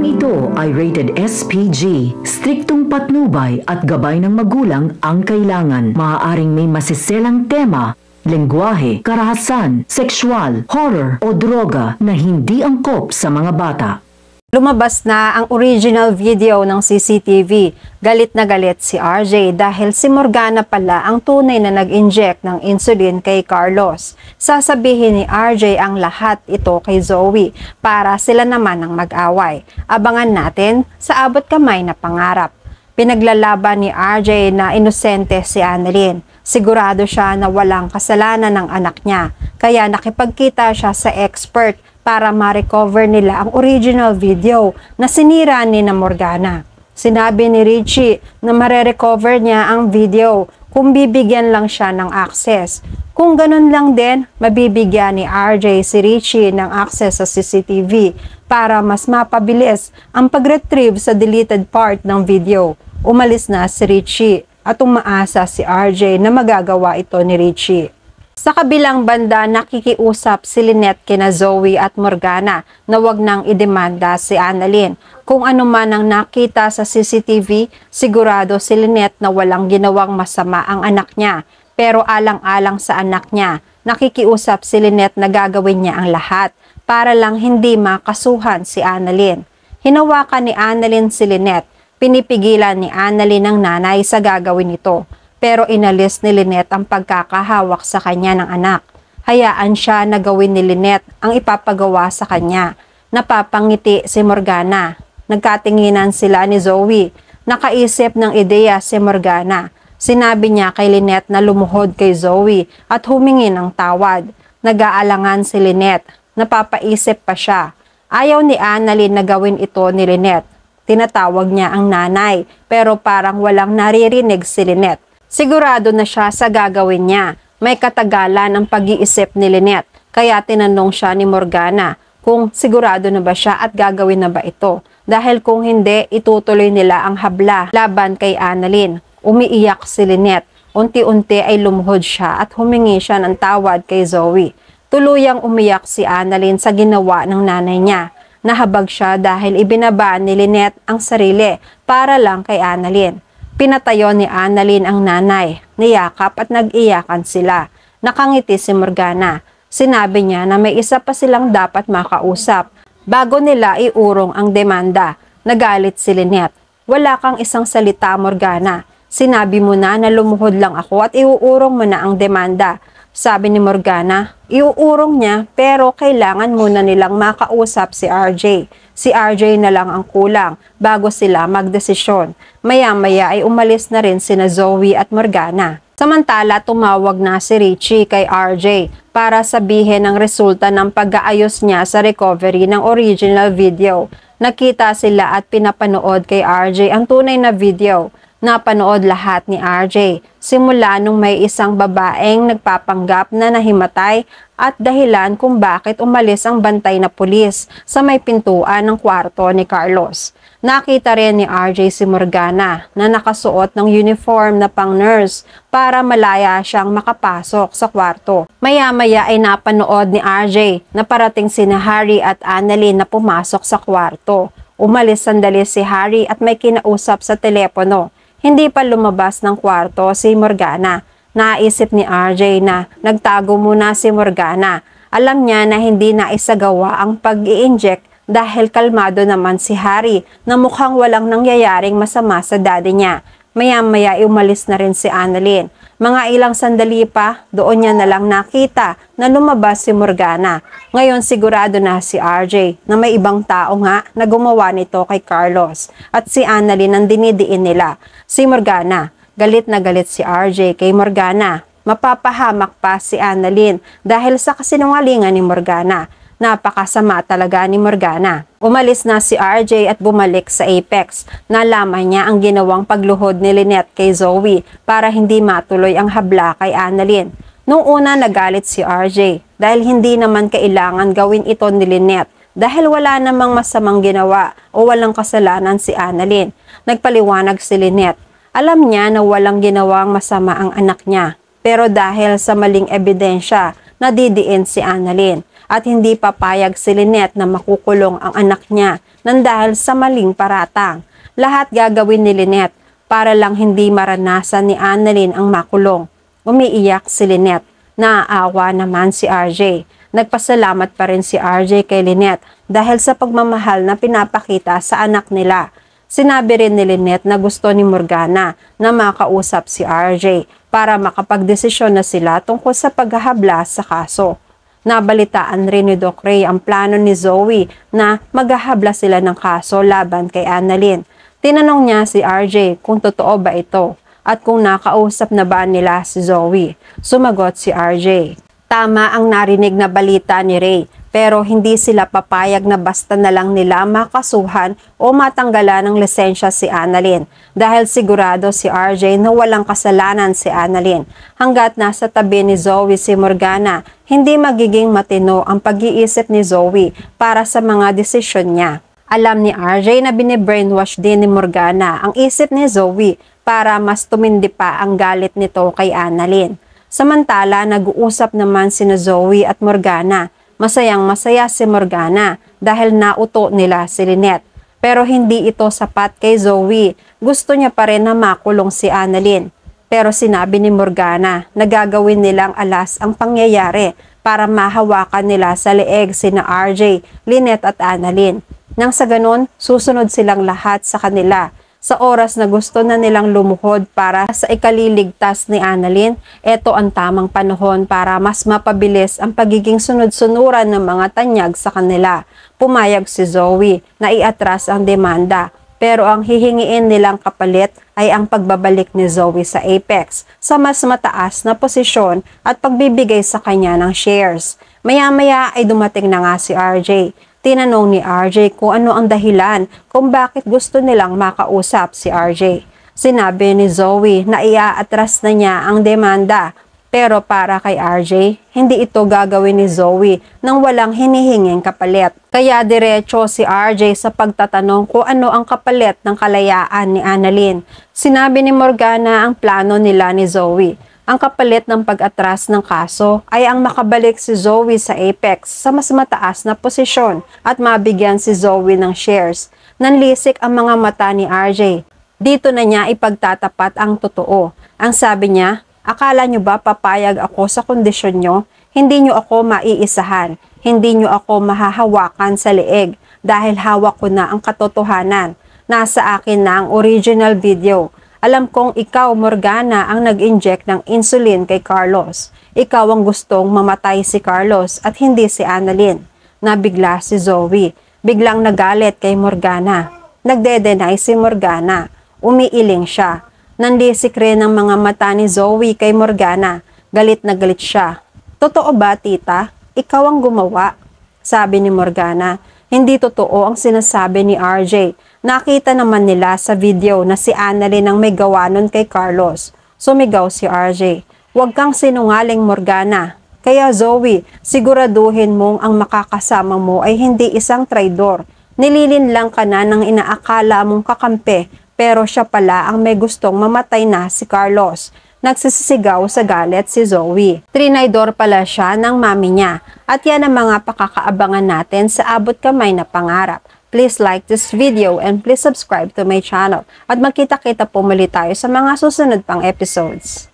ito ay rated SPG. Striktong patnubay at gabay ng magulang ang kailangan. Maaaring may masiselang tema, lengguwahe, karahasan, sexual, horror o droga na hindi angkop sa mga bata. Lumabas na ang original video ng CCTV. Galit na galit si RJ dahil si Morgana pala ang tunay na nag-inject ng insulin kay Carlos. Sasabihin ni RJ ang lahat ito kay Zoe para sila naman ang mag-away. Abangan natin sa abot kamay na pangarap. Pinaglalaban ni RJ na inosente si Annalyn. Sigurado siya na walang kasalanan ng anak niya. Kaya nakipagkita siya sa expert para ma-recover nila ang original video na sinira ni na Morgana. Sinabi ni Richie na mare-recover niya ang video kung bibigyan lang siya ng access. Kung ganun lang din, mabibigyan ni RJ si Richie ng access sa CCTV para mas mapabilis ang pag-retrieve sa deleted part ng video. Umalis na si Richie at umaasa si RJ na magagawa ito ni Richie. Sa kabilang banda, nakikiusap si Lynette kina Zoe at Morgana na wag nang idemanda si Annalyn. Kung ano man ang nakita sa CCTV, sigurado si Lynette na walang ginawang masama ang anak niya. Pero alang-alang sa anak niya, nakikiusap si Lynette na gagawin niya ang lahat para lang hindi makasuhan si Annalyn. Hinawakan ni Annalyn si Lynette. Pinipigilan ni Annalyn ang nanay sa gagawin ito. Pero inalis ni Lynette ang pagkakahawak sa kanya ng anak. Hayaan siya na gawin ni Lynette ang ipapagawa sa kanya. Napapangiti si Morgana. Nagkatinginan sila ni Zoe. Nakaisip ng ideya si Morgana. Sinabi niya kay Lynette na lumuhod kay Zoe at humingi ng tawad. Nag-aalangan si Lynette. Napapaisip pa siya. Ayaw ni Annalyn na gawin ito ni Lynette. Tinatawag niya ang nanay pero parang walang naririnig si Lynette. Sigurado na siya sa gagawin niya. May katagalan ang pag-iisip ni Lynette. Kaya tinanong siya ni Morgana kung sigurado na ba siya at gagawin na ba ito. Dahil kung hindi, itutuloy nila ang habla laban kay Annalyn. Umiiyak si Lynette. Unti-unti ay lumuhod siya at humingi siya ng tawad kay Zoe. Tuluyang umiyak si Annalyn sa ginawa ng nanay niya. Nahabag siya dahil ibinaba ni Lynette ang sarili para lang kay Annalyn. Pinatayo ni Annalyn ang nanay, niyakap at nag-iyakan sila. Nakangiti si Morgana. Sinabi niya na may isa pa silang dapat makausap bago nila iurong ang demanda. Nagalit si Lynette. Wala kang isang salita, Morgana. Sinabi mo na lumuhod lang ako at iuurong mo na ang demanda. Sabi ni Morgana, iuurong niya pero kailangan muna nilang makausap si RJ. Si RJ na lang ang kulang bago sila magdesisyon. Maya-maya ay umalis na rin sina Zoe at Morgana. Samantala, tumawag na si Richie kay RJ para sabihin ang resulta ng pag-aayos niya sa recovery ng original video. Nakita sila at pinapanood kay RJ ang tunay na video. Napanood lahat ni RJ, simula nung may isang babaeng nagpapanggap na nahimatay at dahilan kung bakit umalis ang bantay na pulis sa may pintuan ng kwarto ni Carlos. Nakita rin ni RJ si Morgana na nakasuot ng uniform na pang-nurse para malaya siyang makapasok sa kwarto. Maya-maya ay napanood ni RJ na parating sina Harry at Annalyn na pumasok sa kwarto. Umalis sandali si Harry at may kinausap sa telepono. Hindi pa lumabas ng kwarto si Morgana. Naisip ni RJ na nagtago muna si Morgana. Alam niya na hindi na isagawa ang pag-i-inject dahil kalmado naman si Harry na mukhang walang nangyayaring masama sa daddy niya. Maya-maya umalis na rin si Annalyn. Mga ilang sandali pa, doon niya na lang nakita na lumabas si Morgana. Ngayon sigurado na si RJ na may ibang tao nga na gumawa nito kay Carlos. At si Annalyn ang dinidiin nila. Si Morgana, galit na galit si RJ kay Morgana. Mapapahamak pa si Annalyn dahil sa kasinungalingan ni Morgana. Napakasama talaga ni Morgana. Umalis na si RJ at bumalik sa Apex. Nalaman niya ang ginawang pagluhod ni Lynette kay Zoe para hindi matuloy ang habla kay Annalyn. Nung una nagalit si RJ dahil hindi naman kailangan gawin ito ni Lynette dahil wala namang masamang ginawa o walang kasalanan si Annalyn. Nagpaliwanag si Lynette. Alam niya na walang ginawang masama ang anak niya pero dahil sa maling ebidensya, nadidiin si Annalyn. at hindi papayag si Lynette na makukulong ang anak niya nang dahil sa maling paratang. Lahat gagawin ni Lynette para lang hindi maranasan ni Annalyn ang makulong. Umiiyak si Lynette. Naaawa naman si RJ. Nagpasalamat pa rin si RJ kay Lynette dahil sa pagmamahal na pinapakita sa anak nila. Sinabi rin ni Lynette na gusto ni Morgana na makausap si RJ para makapagdesisyon na sila tungkol sa paghahabla sa kaso. Nabalitaan rin ni Doc Ray ang plano ni Zoe na maghahabla sila ng kaso laban kay Annalyn. Tinanong niya si RJ kung totoo ba ito at kung nakausap na ba nila si Zoe. Sumagot si RJ. Tama ang narinig na balita ni Ray, pero hindi sila papayag na basta na lang nila makasuhan o matanggalan ng lisensya si Annalyn dahil sigurado si RJ na walang kasalanan si Annalyn. Hanggat nasa tabi ni Zoe si Morgana, hindi magiging matino ang pag-iisip ni Zoe para sa mga desisyon niya. Alam ni RJ na bine-brainwash din ni Morgana ang isip ni Zoe para mas tumindi pa ang galit nito kay Annalyn. Samantala, nag-uusap naman sina Zoe at Morgana. Masayang-masaya si Morgana dahil nauto nila si Lynette. Pero hindi ito sapat kay Zoe. Gusto niya pa rin na makulong si Annalyn. Pero sinabi ni Morgana na gagawin nilang alas ang pangyayari para mahawakan nila sa leeg sina RJ, Lynette at Annalyn. Nang sa ganun, susunod silang lahat sa kanila. Sa oras na gusto na nilang lumuhod para sa ikaliligtas ni Annalyn, ito ang tamang panahon para mas mapabilis ang pagiging sunod-sunuran ng mga tanyag sa kanila. Pumayag si Zoe na iatras ang demanda, pero ang hihingiin nilang kapalit ay ang pagbabalik ni Zoe sa Apex sa mas mataas na posisyon at pagbibigay sa kanya ng shares. Maya-maya ay dumating na nga si RJ. Tinanong ni RJ kung ano ang dahilan kung bakit gusto nilang makausap si RJ. Sinabi ni Zoe na iaatras na niya ang demanda, pero para kay RJ, hindi ito gagawin ni Zoe nang walang hinihinging kapalit. Kaya diretso si RJ sa pagtatanong kung ano ang kapalit ng kalayaan ni Annalyn. Sinabi ni Morgana ang plano nila ni Zoe. Ang kapalit ng pag-atras ng kaso ay ang makabalik si Zoe sa Apex sa mas mataas na posisyon at mabigyan si Zoe ng shares. Nanlisik ang mga mata ni RJ. Dito na niya ipagtatapat ang totoo. Ang sabi niya, akala niyo ba papayag ako sa kondisyon niyo? Hindi niyo ako maiisahan. Hindi niyo ako mahahawakan sa leeg dahil hawak ko na ang katotohanan. Nasa akin na ang original video. Alam kong ikaw, Morgana, ang nag-inject ng insulin kay Carlos. Ikaw ang gustong mamatay si Carlos at hindi si Annalyn. Nabigla si Zoe. Biglang nagalit kay Morgana. Nagde-deny si Morgana. Umiiling siya. Nandisik rin ang mga mata ni Zoe kay Morgana. Galit na galit siya. Totoo ba, tita? Ikaw ang gumawa? Sabi ni Morgana. Hindi totoo ang sinasabi ni RJ. Nakita naman nila sa video na si Annalyn ang may gawa nun kay Carlos. Sumigaw si RJ. Huwag kang sinungaling, Morgana. Kaya Zoe, siguraduhin mong ang makakasama mo ay hindi isang traidor. Nililinlang ka na ng inaakala mong kakampi, pero siya pala ang may gustong mamatay na si Carlos. Nagsisisigaw sa galit si Zoe. Trinaydor pala siya ng mami niya. At yan ang mga pakakaabangan natin sa abot kamay na pangarap. Please like this video and please subscribe to my channel. At magkita-kita po muli tayo sa mga susunod pang episodes.